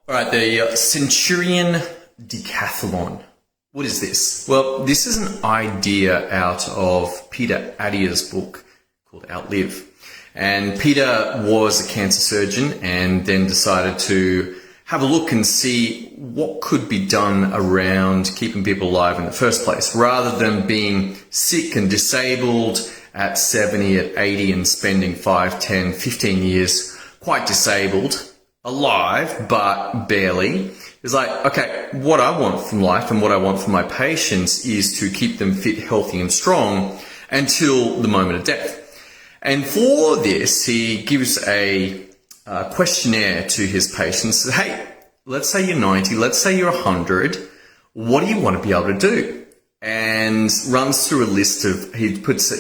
All right, the Centurion Decathlon. What is this? Well, this is an idea out of Peter Attia's book called Outlive. And Peter was a cancer surgeon and then decided to have a look and see what could be done around keeping people alive in the first place, rather than being sick and disabled at 70, at 80 and spending 5, 10, 15 years quite disabled, alive, but barely. It's like, okay, what I want from life and what I want from my patients is to keep them fit, healthy and strong until the moment of death. And for this, he gives a questionnaire to his patients. Hey, let's say you're 90, let's say you're 100. What do you want to be able to do? And runs through a list of, he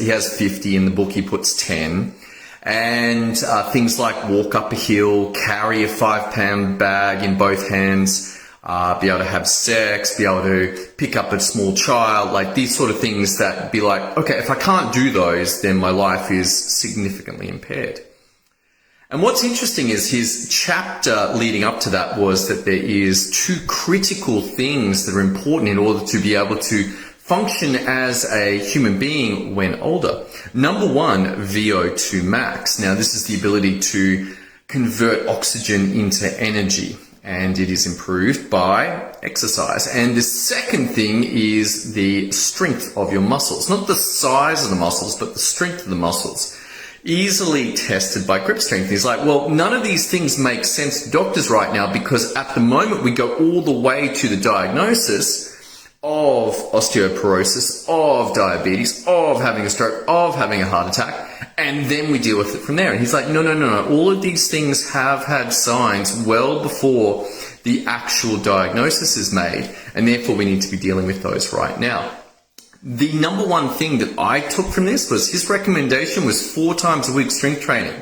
has 50 in the book, he puts 10. And things like walk up a hill, carry a 5-pound bag in both hands, be able to have sex, be able to pick up a small child, like these sort of things that be like, okay, if I can't do those, then my life is significantly impaired. And what's interesting is his chapter leading up to that was that there is 2 critical things that are important in order to be able to function as a human being when older. Number 1, VO2 max. Now, this is the ability to convert oxygen into energy, and it is improved by exercise. And the second thing is the strength of your muscles, not the size of the muscles, but the strength of the muscles. Easily tested by grip strength. He's like, well, none of these things make sense to doctors right now, because at the moment we go all the way to the diagnosis of osteoporosis, of diabetes, of having a stroke, of having a heart attack, and then we deal with it from there. And he's like, no. All of these things have had signs well before the actual diagnosis is made, and therefore we need to be dealing with those right now. The number 1 thing that I took from this was his recommendation was 4 times a week strength training.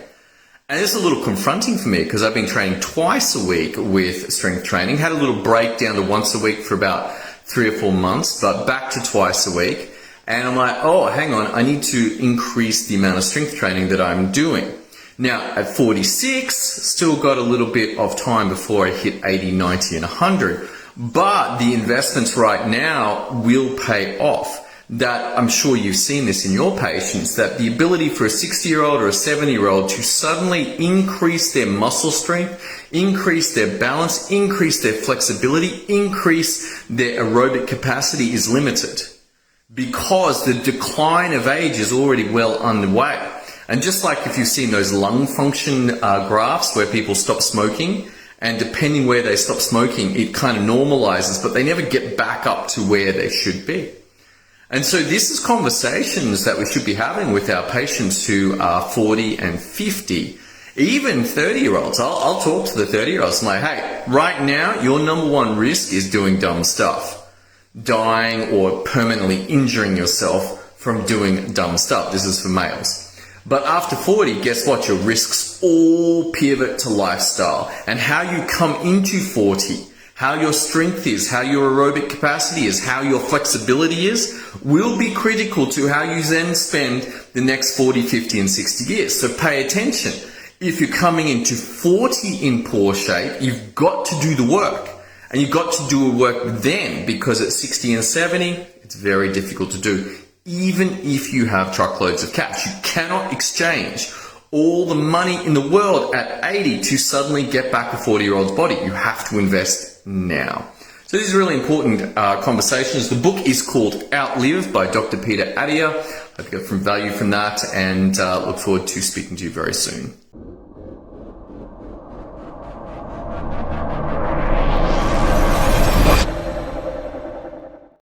And it's a little confronting for me because I've been training twice a week with strength training, had a little break down to once a week for about 3 or 4 months, but back to twice a week. And I'm like, oh, hang on, I need to increase the amount of strength training that I'm doing. Now, at 46, still got a little bit of time before I hit 80, 90, and 100. But the investments right now will pay off. That I'm sure you've seen this in your patients, that the ability for a 60-year-old or a 70-year-old to suddenly increase their muscle strength, increase their balance, increase their flexibility, increase their aerobic capacity is limited, because the decline of age is already well underway. And just like if you've seen those lung function graphs where people stop smoking, and depending where they stop smoking, it kind of normalizes, but they never get back up to where they should be. And so this is conversations that we should be having with our patients who are 40 and 50, even 30-year-olds. I'll talk to the 30-year-olds and like, hey, right now, your number 1 risk is doing dumb stuff, dying or permanently injuring yourself from doing dumb stuff. This is for males. But after 40, guess what? Your risks all pivot to lifestyle, and how you come into 40, how your strength is, how your aerobic capacity is, how your flexibility is, will be critical to how you then spend the next 40, 50, and 60 years. So pay attention. If you're coming into 40 in poor shape, you've got to do the work. And you've got to do the work then, because at 60 and 70, it's very difficult to do. Even if you have truckloads of cash, you cannot exchange all the money in the world at 80 to suddenly get back a 40-year-old's body. You have to invest now. So these are really important conversations. The book is called Outlive by Dr. Peter Attia. I hope you got some value from that, and look forward to speaking to you very soon.